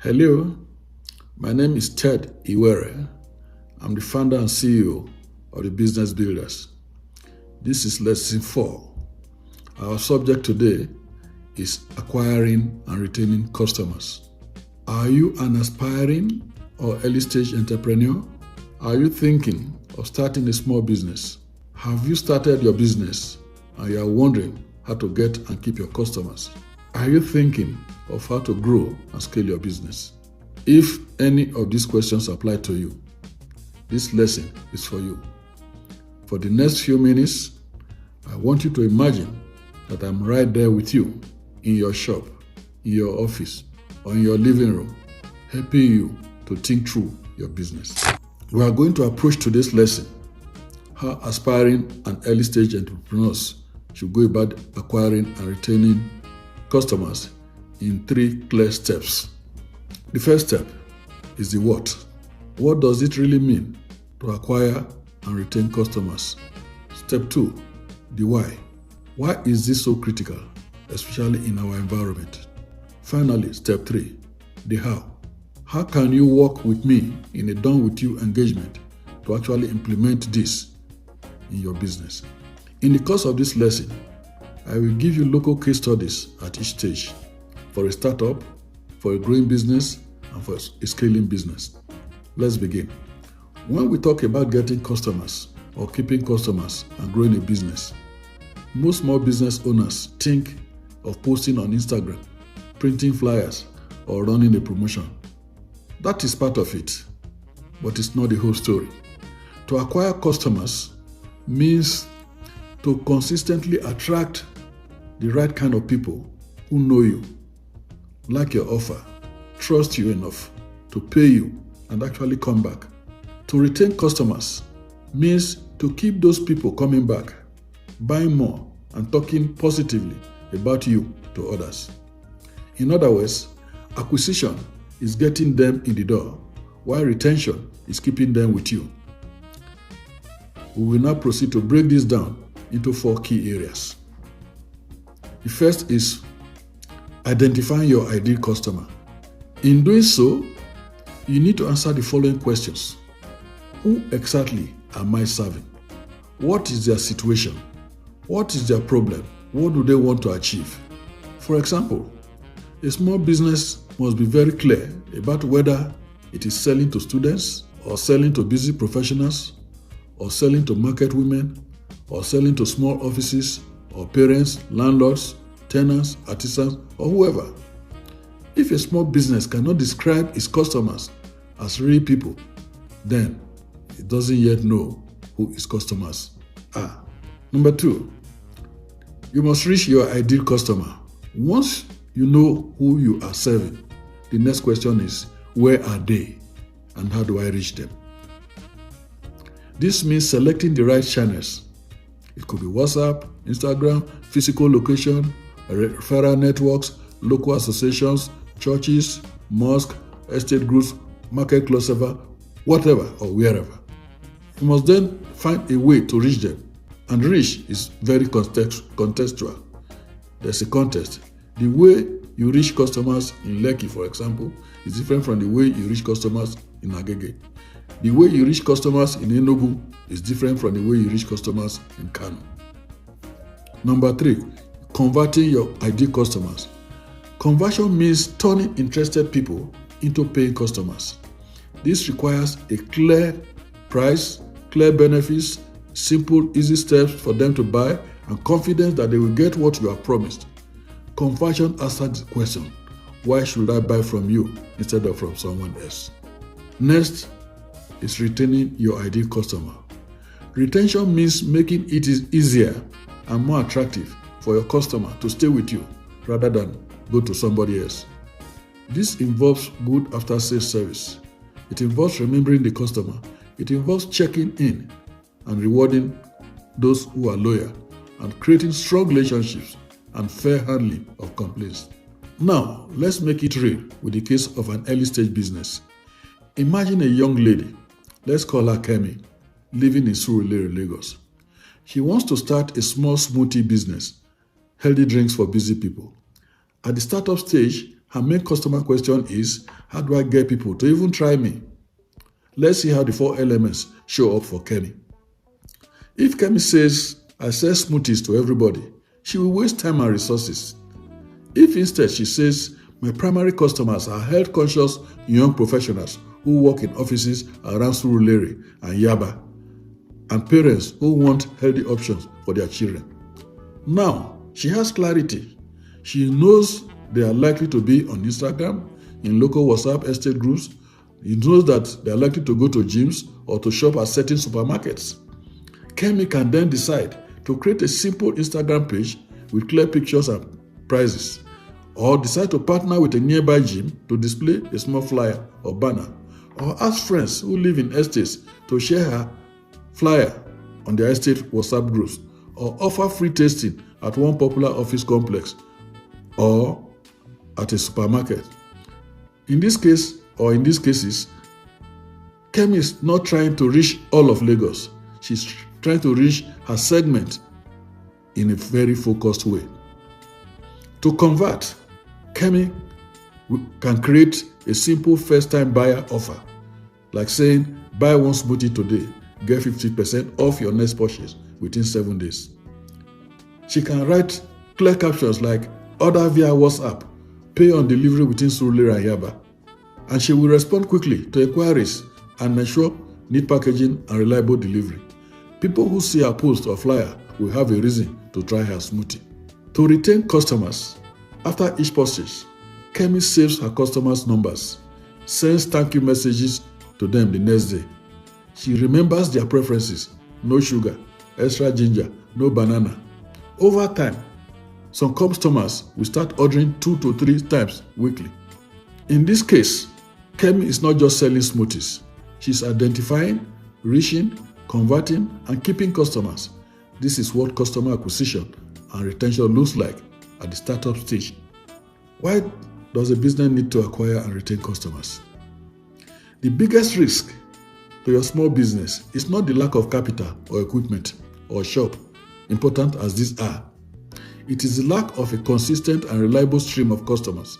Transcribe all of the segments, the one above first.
Hello, my name is Ted Iwere. I'm the founder and CEO of the Business Builders. This is lesson 4. Our subject today is acquiring and retaining customers. Are you an aspiring or early stage entrepreneur? Are you thinking of starting a small business? Have you started your business and you are wondering how to get and keep your customers? Are you thinking of how to grow and scale your business? If any of these questions apply to you, this lesson is for you. For the next few minutes, I want you to imagine that I'm right there with you in your shop, in your office, or in your living room, helping you to think through your business. We are going to approach today's lesson how aspiring and early stage entrepreneurs should go about acquiring and retaining customers in 3 clear steps. The first step is the what. What does it really mean to acquire and retain customers? Step 2, the why. Why is this so critical, especially in our environment? Finally, step 3, the how. How can you work with me in a done with you engagement to actually implement this in your business? In the course of this lesson, I will give you local case studies at each stage for a startup, for a growing business, and for a scaling business. Let's begin. When we talk about getting customers or keeping customers and growing a business, most small business owners think of posting on Instagram, printing flyers, or running a promotion. That is part of it, but it's not the whole story. To acquire customers means to consistently attract the right kind of people who know you, like your offer, trust you enough to pay you and actually come back. To retain customers means to keep those people coming back, buying more, and talking positively about you to others. In other words, acquisition is getting them in the door, while retention is keeping them with you. We will now proceed to break this down into 4 key areas. The first is identifying your ideal customer. In doing so, you need to answer the following questions. Who exactly am I serving? What is their situation? What is their problem? What do they want to achieve? For example, a small business must be very clear about whether it is selling to students or selling to busy professionals or selling to market women or selling to small offices or parents, landlords, tenants, artisans, or whoever. If a small business cannot describe its customers as real people, then it doesn't yet know who its customers are. Number 2, you must reach your ideal customer. Once you know who you are serving, the next question is, where are they and how do I reach them? This means selecting the right channels. It could be WhatsApp, Instagram, physical location, referral networks, local associations, churches, mosques, estate groups, market crossover, whatever or wherever. You must then find a way to reach them. And reach is very contextual. There's a context. The way you reach customers in Lekki, for example, is different from the way you reach customers in Agege. The way you reach customers in Enugu is different from the way you reach customers in Kano. Number 3, converting your ideal customers. Conversion means turning interested people into paying customers. This requires a clear price, clear benefits, simple, easy steps for them to buy, and confidence that they will get what you have promised. Conversion answers the question, why should I buy from you instead of from someone else? Next is retaining your ideal customer. Retention means making it easier and more attractive for your customer to stay with you rather than go to somebody else. This involves good after-sales service. It involves remembering the customer. It involves checking in and rewarding those who are loyal and creating strong relationships and fair handling of complaints. Now, let's make it real with the case of an early stage business. Imagine a young lady, let's call her Kemi, living in Surulere, Lagos. She wants to start a small smoothie business, healthy drinks for busy people. At the startup stage, Her main customer question is, how do I get people to even try me? Let's see how the 4 elements show up for Kemi. If Kemi says, I sell smoothies to everybody, she will waste time and resources. If instead she says, my primary customers are health-conscious young professionals who work in offices around Surulere and Yaba, and parents who want healthy options for their children. Now, she has clarity. She knows they are likely to be on Instagram, in local WhatsApp estate groups. She knows that they are likely to go to gyms or to shop at certain supermarkets. Kemi can then decide to create a simple Instagram page with clear pictures and prices, or decide to partner with a nearby gym to display a small flyer or banner, or ask friends who live in estates to share her flyer on their estate WhatsApp groups, or offer free tasting at one popular office complex or at a supermarket. In this case, or in these cases, Kemi is not trying to reach all of Lagos. She's trying to reach her segment in a very focused way. To convert, Kemi can create a simple first-time buyer offer, like saying, buy one smoothie today, get 50% off your next purchase within 7 days. She can write clear captions like, order via WhatsApp, pay on delivery within Surulere and Yaba, and she will respond quickly to inquiries and ensure neat packaging and reliable delivery. People who see her post or flyer will have a reason to try her smoothie. To retain customers, after each purchase, Kemi saves her customers' numbers, sends thank you messages to them the next day. She remembers their preferences: no sugar, extra ginger, no banana. Over time, some customers will start ordering 2 to 3 times weekly. In this case, Kemi is not just selling smoothies. She's identifying, reaching, converting, and keeping customers. This is what customer acquisition and retention looks like at the startup stage. Why does a business need to acquire and retain customers? The biggest risk to your small business is not the lack of capital or equipment or shop, important as these are. It is the lack of a consistent and reliable stream of customers.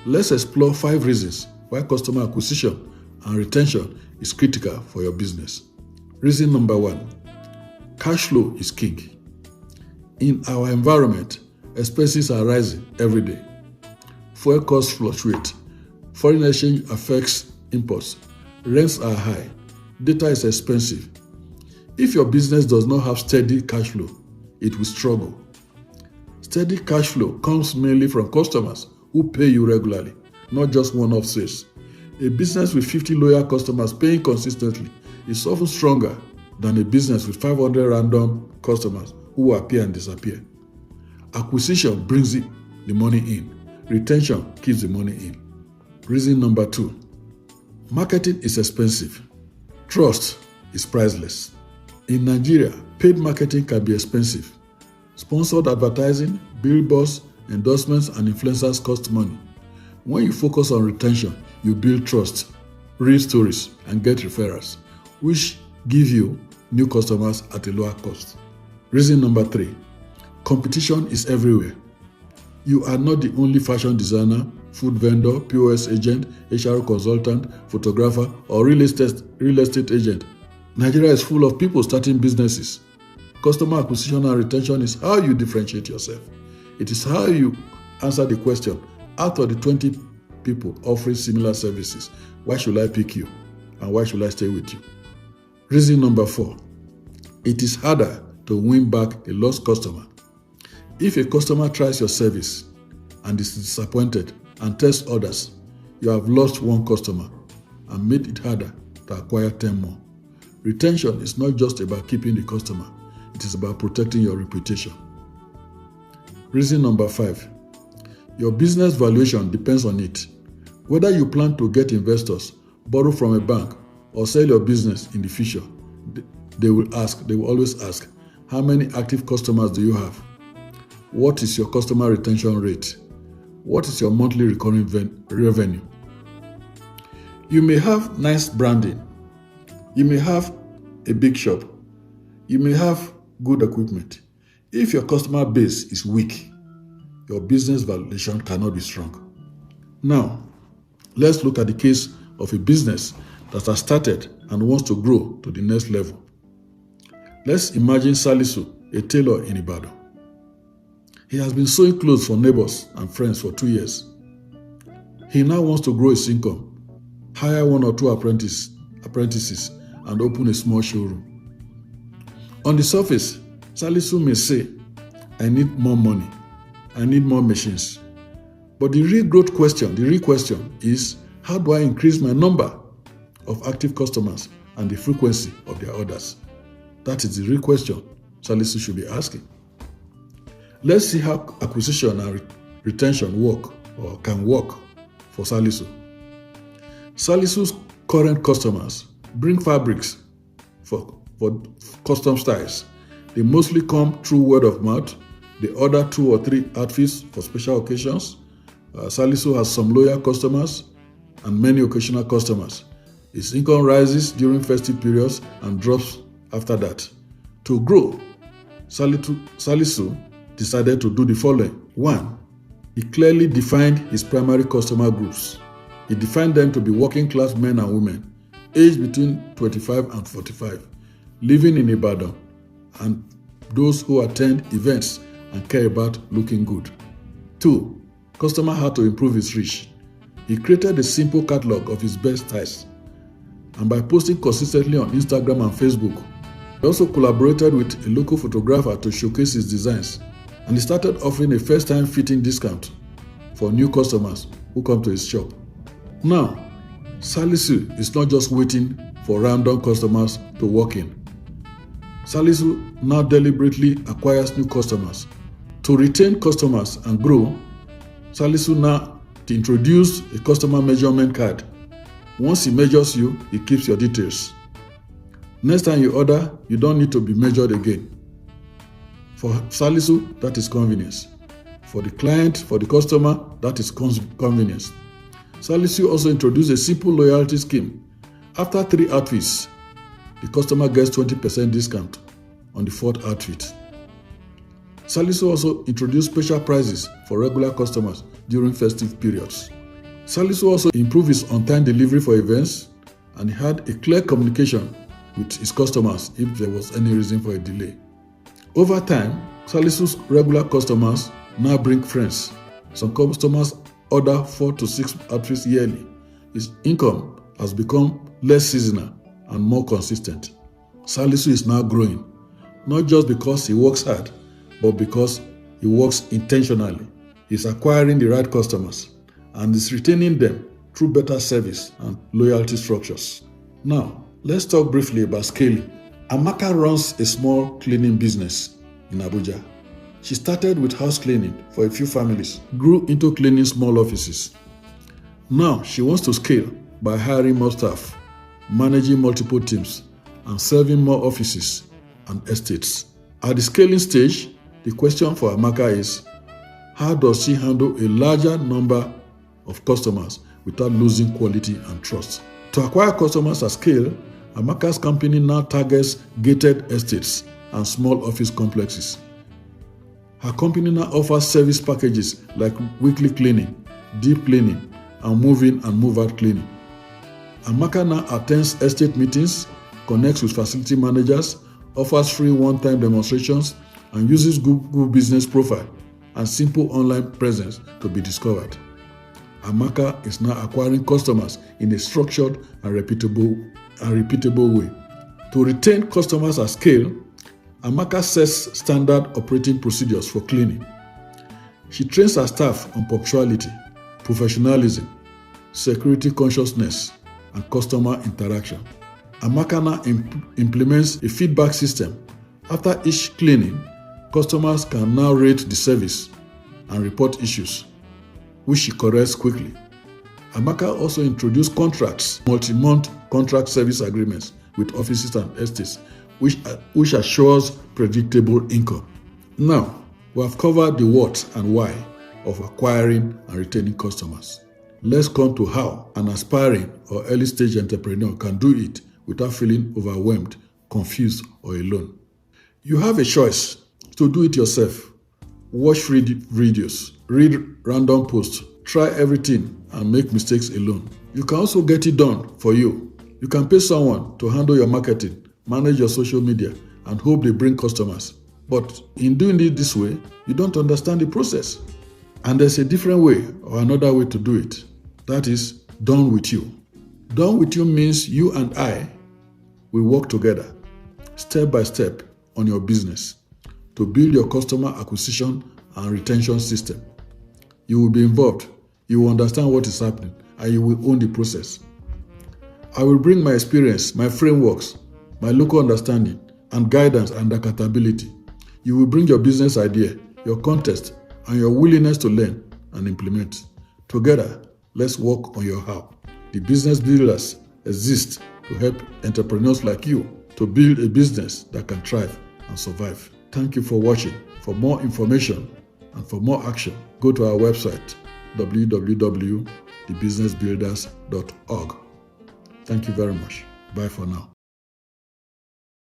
Let's explore 5 reasons why customer acquisition and retention is critical for your business. Reason number 1, cash flow is king. In our environment, expenses are rising every day. Fuel costs fluctuate. Foreign exchange affects imports. Rents are high. Data is expensive. If your business does not have steady cash flow, it will struggle. Steady cash flow comes mainly from customers who pay you regularly, not just one-off sales. A business with 50 loyal customers paying consistently is often stronger than a business with 500 random customers who appear and disappear. Acquisition brings the money in. Retention keeps the money in. Reason number 2, marketing is expensive. Trust is priceless. In Nigeria, paid marketing can be expensive. Sponsored advertising, billboards, endorsements, and influencers cost money. When you focus on retention, you build trust, read stories, and get referrals, which give you new customers at a lower cost. Reason number 3, competition is everywhere. You are not the only fashion designer, food vendor, POS agent, HR consultant, photographer, or real estate agent. Nigeria is full of people starting businesses. Customer acquisition and retention is how you differentiate yourself. It is how you answer the question, out of the 20 people offering similar services, why should I pick you and why should I stay with you? Reason number 4, it is harder to win back a lost customer. If a customer tries your service and is disappointed and tells others, you have lost one customer and made it harder to acquire 10 more. Retention is not just about keeping the customer, it is about protecting your reputation. Reason number 5, your business valuation depends on it. Whether you plan to get investors, borrow from a bank, or sell your business in the future, they will always ask, how many active customers do you have? What is your customer retention rate? What is your monthly recurring revenue? You may have nice branding. You may have a big shop. You may have good equipment. If your customer base is weak, your business valuation cannot be strong. Now, let's look at the case of a business that has started and wants to grow to the next level. Let's imagine Salisu, a tailor in Ibadan. He has been sewing clothes for neighbors and friends for 2 years. He now wants to grow his income, hire 1 or 2 apprentices, and open a small showroom. On the surface, Salisu may say, I need more money, I need more machines. But the real question is, how do I increase my number of active customers and the frequency of their orders? That is the real question Salisu should be asking. Let's see how acquisition and retention work or can work for Salisu. Salisu's current customers bring fabrics for custom styles. They mostly come through word of mouth. They order 2 or 3 outfits for special occasions. Salisu has some loyal customers and many occasional customers. His income rises during festive periods and drops after that. To grow, Salisu decided to do the following. 1. He clearly defined his primary customer groups. He defined them to be working class men and women, aged between 25 and 45, living in Ibadan, and those who attend events and care about looking good. 2. Customer had to improve his reach. He created a simple catalog of his best styles, and by posting consistently on Instagram and Facebook, he also collaborated with a local photographer to showcase his designs, and he started offering a first-time fitting discount for new customers who come to his shop. Now, Salisu is not just waiting for random customers to walk in. Salisu now deliberately acquires new customers. To retain customers and grow, Salisu now introduced a customer measurement card. Once he measures you, he keeps your details. Next time you order, you don't need to be measured again. For Salisu, that is convenience. For the client, for the customer, that is convenience. Salisu also introduced a simple loyalty scheme. After 3 outfits, the customer gets 20% discount on the 4th outfit. Salisu also introduced special prices for regular customers during festive periods. Salisu also improved his on-time delivery for events, and he had a clear communication with his customers if there was any reason for a delay. Over time, Salisu's regular customers now bring friends. Some customers order 4 to 6 outfits yearly. His income has become less seasonal and more consistent. Salisu is now growing, not just because he works hard, but because he works intentionally. He's acquiring the right customers and is retaining them through better service and loyalty structures. Now, let's talk briefly about scaling. Amaka runs a small cleaning business in Abuja. She started with house cleaning for a few families, grew into cleaning small offices. Now she wants to scale by hiring more staff, managing multiple teams, and serving more offices and estates. At the scaling stage, the question for Amaka is, how does she handle a larger number of customers without losing quality and trust? To acquire customers at scale, Amaka's company now targets gated estates and small office complexes. Her company now offers service packages like weekly cleaning, deep cleaning, and move-in and move-out cleaning. Amaka now attends estate meetings, connects with facility managers, offers free one-time demonstrations, and uses Google Business Profile and simple online presence to be discovered. Amaka is now acquiring customers in a structured and repeatable way. To retain customers at scale, Amaka sets standard operating procedures for cleaning. She trains her staff on punctuality, professionalism, security consciousness, and customer interaction. Amaka now implements a feedback system. After each cleaning, customers can now rate the service and report issues, which she corrects quickly. Amaka also introduced contracts, multi-month contract service agreements with offices and estates, which assures predictable income. Now, we have covered the what and why of acquiring and retaining customers. Let's come to how an aspiring or early-stage entrepreneur can do it without feeling overwhelmed, confused, or alone. You have a choice to do it yourself. Watch free videos, read random posts, try everything and make mistakes alone. You can also get it done for you. You can pay someone to handle your marketing, manage your social media, and hope they bring customers. But in doing it this way, you don't understand the process. And there's a different way or another way to do it. That is done with you. Done with you means you and I will work together, step by step, on your business to build your customer acquisition and retention system. You will be involved, you will understand what is happening, and you will own the process. I will bring my experience, my frameworks, my local understanding, and guidance and accountability. You will bring your business idea, your context, and your willingness to learn and implement. Together, let's work on your how. The business builders exist to help entrepreneurs like you to build a business that can thrive and survive. Thank you for watching. For more information and for more action, go to our website, www.thebusinessbuilders.org. Thank you very much. Bye for now.